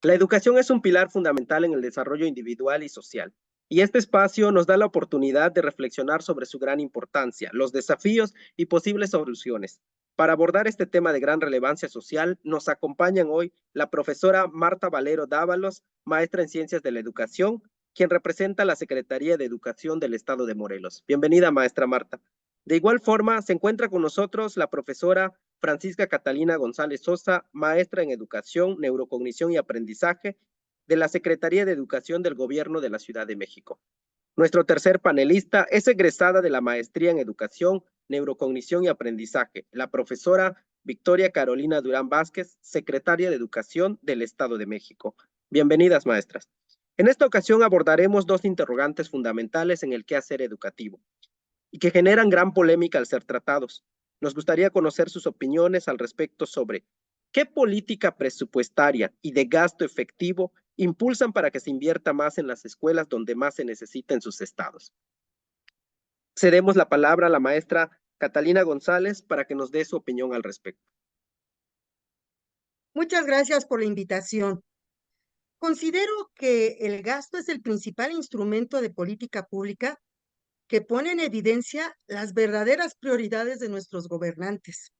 La educación es un pilar fundamental en el desarrollo individual y social, y este espacio nos da la oportunidad de reflexionar sobre su gran importancia, los desafíos y posibles soluciones. Para abordar este tema de gran relevancia social, nos acompañan hoy la profesora Marta Valero Dávalos, maestra en Ciencias de la Educación, quien representa la Secretaría de Educación del Estado de Morelos. Bienvenida, maestra Marta. De igual forma, se encuentra con nosotros la profesora Francisca Catalina González Sosa, maestra en Educación, Neurocognición y Aprendizaje de la Secretaría de Educación del Gobierno de la Ciudad de México. Nuestro tercer panelista es egresada de la Maestría en Educación, Neurocognición y Aprendizaje, la profesora Victoria Carolina Durán Vázquez, secretaria de Educación del Estado de México. Bienvenidas, maestras. En esta ocasión abordaremos dos interrogantes fundamentales en el quehacer educativo y que generan gran polémica al ser tratados. Nos gustaría conocer sus opiniones al respecto sobre qué política presupuestaria y de gasto efectivo impulsan para que se invierta más en las escuelas donde más se necesita en sus estados. Cedemos la palabra a la maestra Catalina González para que nos dé su opinión al respecto. Muchas gracias por la invitación. Considero que el gasto es el principal instrumento de política pública que pone en evidencia las verdaderas prioridades de nuestros gobernantes.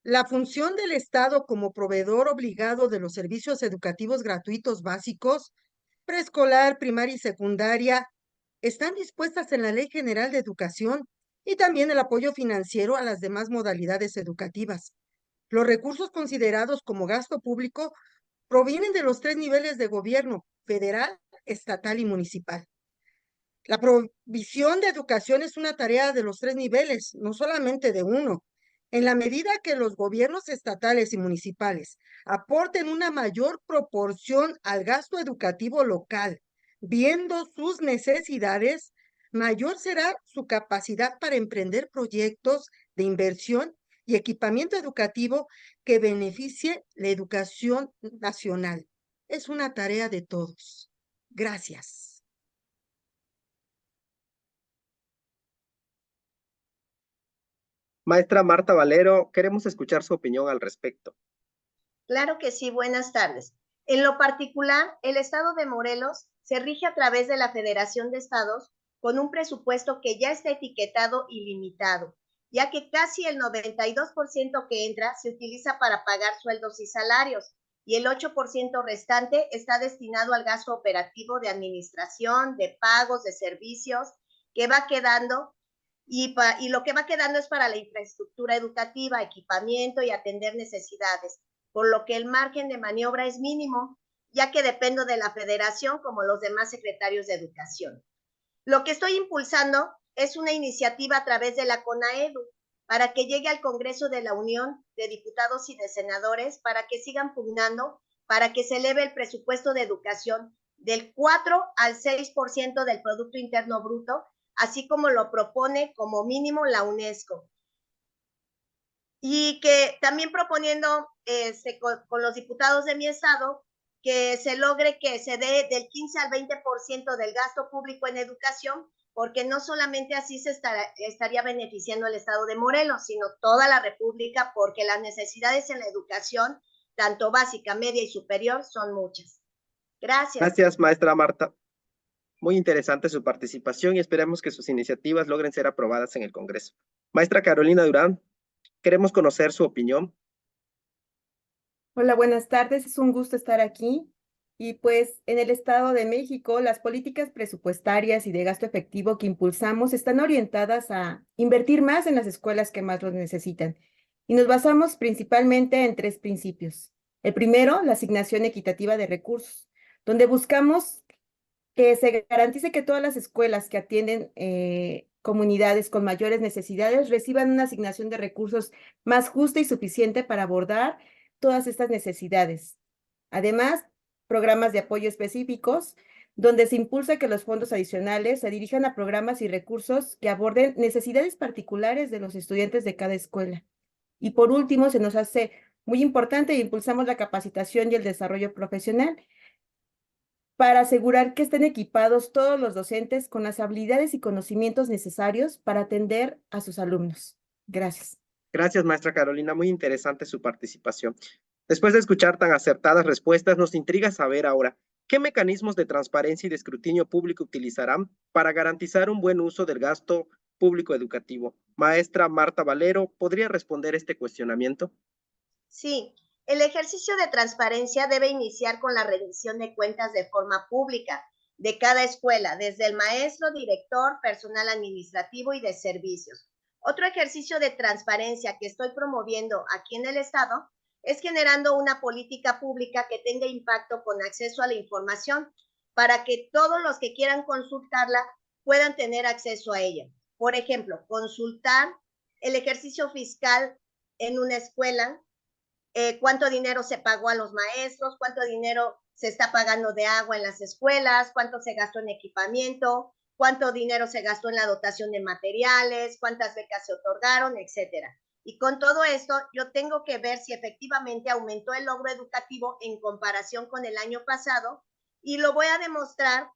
La función del Estado como proveedor obligado de los servicios educativos gratuitos básicos, preescolar, primaria y secundaria, están dispuestas en la Ley General de Educación y también el apoyo financiero a las demás modalidades educativas. Los recursos considerados como gasto público provienen de los tres niveles de gobierno: federal, estatal y municipal. La provisión de educación es una tarea de los tres niveles, no solamente de uno. En la medida que los gobiernos estatales y municipales aporten una mayor proporción al gasto educativo local, viendo sus necesidades, mayor será su capacidad para emprender proyectos de inversión y equipamiento educativo que beneficie la educación nacional. Es una tarea de todos. Gracias. Maestra Marta Valero, queremos escuchar su opinión al respecto. Claro que sí, buenas tardes. En lo particular, el Estado de Morelos se rige a través de la Federación de Estados con un presupuesto que ya está etiquetado y limitado, ya que casi el 92% que entra se utiliza para pagar sueldos y salarios, y el 8% restante está destinado al gasto operativo de administración, de pagos, de servicios, que va quedando y lo que va quedando es para la infraestructura educativa, equipamiento y atender necesidades, por lo que el margen de maniobra es mínimo, ya que dependo de la federación como los demás secretarios de educación. Lo que estoy impulsando es una iniciativa a través de la CONAEDU para que llegue al Congreso de la Unión de Diputados y de Senadores para que sigan pugnando para que se eleve el presupuesto de educación del 4 al 6% del Producto Interno Bruto, así como lo propone como mínimo la UNESCO. Y que también proponiendo con los diputados de mi estado que se logre que se dé del 15 al 20% del gasto público en educación, porque no solamente así se estaría beneficiando el estado de Morelos, sino toda la República, porque las necesidades en la educación, tanto básica, media y superior, son muchas. Gracias. Gracias, maestra Marta. Muy interesante su participación y esperamos que sus iniciativas logren ser aprobadas en el Congreso. Maestra Carolina Durán, queremos conocer su opinión. Hola, buenas tardes. Es un gusto estar aquí. Y pues en el Estado de México, las políticas presupuestarias y de gasto efectivo que impulsamos están orientadas a invertir más en las escuelas que más lo necesitan. Y nos basamos principalmente en tres principios. El primero, la asignación equitativa de recursos, donde buscamos que se garantice que todas las escuelas que atienden comunidades con mayores necesidades reciban una asignación de recursos más justa y suficiente para abordar todas estas necesidades. Además, programas de apoyo específicos, donde se impulsa que los fondos adicionales se dirijan a programas y recursos que aborden necesidades particulares de los estudiantes de cada escuela. Y por último, se nos hace muy importante e impulsamos la capacitación y el desarrollo profesional para asegurar que estén equipados todos los docentes con las habilidades y conocimientos necesarios para atender a sus alumnos. Gracias. Gracias, maestra Carolina. Muy interesante su participación. Después de escuchar tan acertadas respuestas, nos intriga saber ahora qué mecanismos de transparencia y de escrutinio público utilizarán para garantizar un buen uso del gasto público educativo. Maestra Marta Valero, ¿podría responder este cuestionamiento? Sí, el ejercicio de transparencia debe iniciar con la rendición de cuentas de forma pública de cada escuela, desde el maestro, director, personal administrativo y de servicios. Otro ejercicio de transparencia que estoy promoviendo aquí en el Estado es generando una política pública que tenga impacto con acceso a la información para que todos los que quieran consultarla puedan tener acceso a ella. Por ejemplo, consultar el ejercicio fiscal en una escuela, cuánto dinero se pagó a los maestros, cuánto dinero se está pagando de agua en las escuelas, cuánto se gastó en equipamiento, cuánto dinero se gastó en la dotación de materiales, cuántas becas se otorgaron, etcétera. Y con todo esto, yo tengo que ver si efectivamente aumentó el logro educativo en comparación con el año pasado, y lo voy a demostrar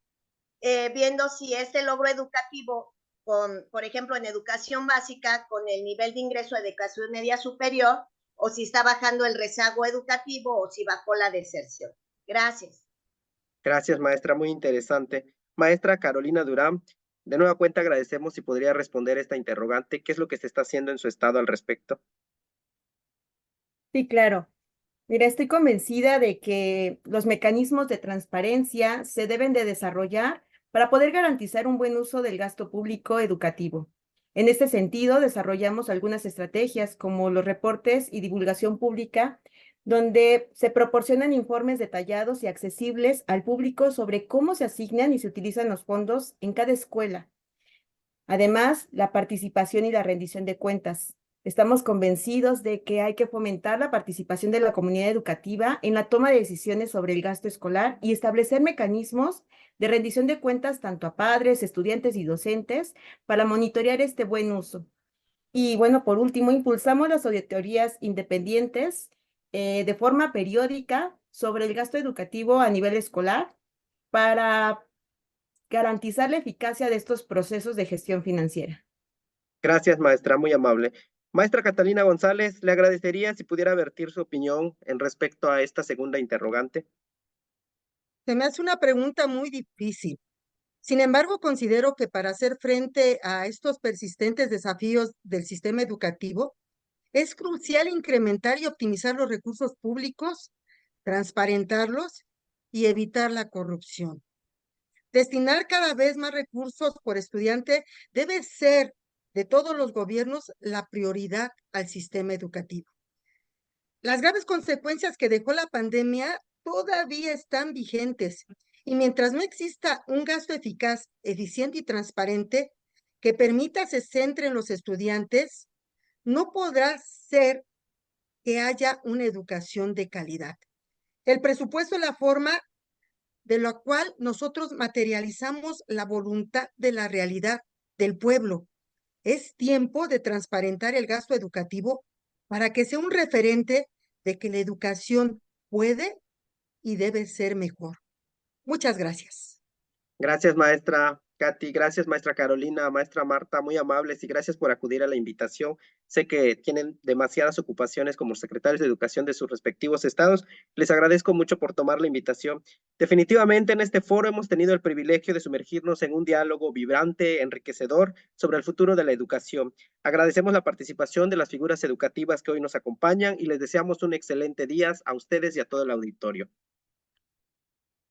viendo si este logro educativo, por ejemplo, en educación básica, con el nivel de ingreso de educación media superior, o si está bajando el rezago educativo o si bajó la deserción. Gracias. Gracias, maestra, muy interesante. Maestra Carolina Durán, de nueva cuenta agradecemos si podría responder esta interrogante. ¿Qué es lo que se está haciendo en su estado al respecto? Sí, claro. Mira, estoy convencida de que los mecanismos de transparencia se deben de desarrollar para poder garantizar un buen uso del gasto público educativo. En este sentido, desarrollamos algunas estrategias como los reportes y divulgación pública, donde se proporcionan informes detallados y accesibles al público sobre cómo se asignan y se utilizan los fondos en cada escuela. Además, la participación y la rendición de cuentas. Estamos convencidos de que hay que fomentar la participación de la comunidad educativa en la toma de decisiones sobre el gasto escolar y establecer mecanismos de rendición de cuentas tanto a padres, estudiantes y docentes para monitorear este buen uso. Y bueno, por último, impulsamos las auditorías independientes de forma periódica sobre el gasto educativo a nivel escolar para garantizar la eficacia de estos procesos de gestión financiera. Gracias, maestra, muy amable. Maestra Catalina González, le agradecería si pudiera vertir su opinión en respecto a esta segunda interrogante. Se me hace una pregunta muy difícil. Sin embargo, considero que para hacer frente a estos persistentes desafíos del sistema educativo, es crucial incrementar y optimizar los recursos públicos, transparentarlos y evitar la corrupción. Destinar cada vez más recursos por estudiante debe ser de todos los gobiernos la prioridad al sistema educativo. Las graves consecuencias que dejó la pandemia todavía están vigentes y mientras no exista un gasto eficaz, eficiente y transparente que permita se centre en los estudiantes, no podrá ser que haya una educación de calidad. El presupuesto es la forma de la cual nosotros materializamos la voluntad de la realidad del pueblo. Es tiempo de transparentar el gasto educativo para que sea un referente de que la educación puede y debe ser mejor. Muchas gracias. Gracias, maestra Katy, gracias, maestra Carolina, maestra Marta, muy amables y gracias por acudir a la invitación. Sé que tienen demasiadas ocupaciones como secretarios de educación de sus respectivos estados. Les agradezco mucho por tomar la invitación. Definitivamente en este foro hemos tenido el privilegio de sumergirnos en un diálogo vibrante, enriquecedor sobre el futuro de la educación. Agradecemos la participación de las figuras educativas que hoy nos acompañan y les deseamos un excelente día a ustedes y a todo el auditorio.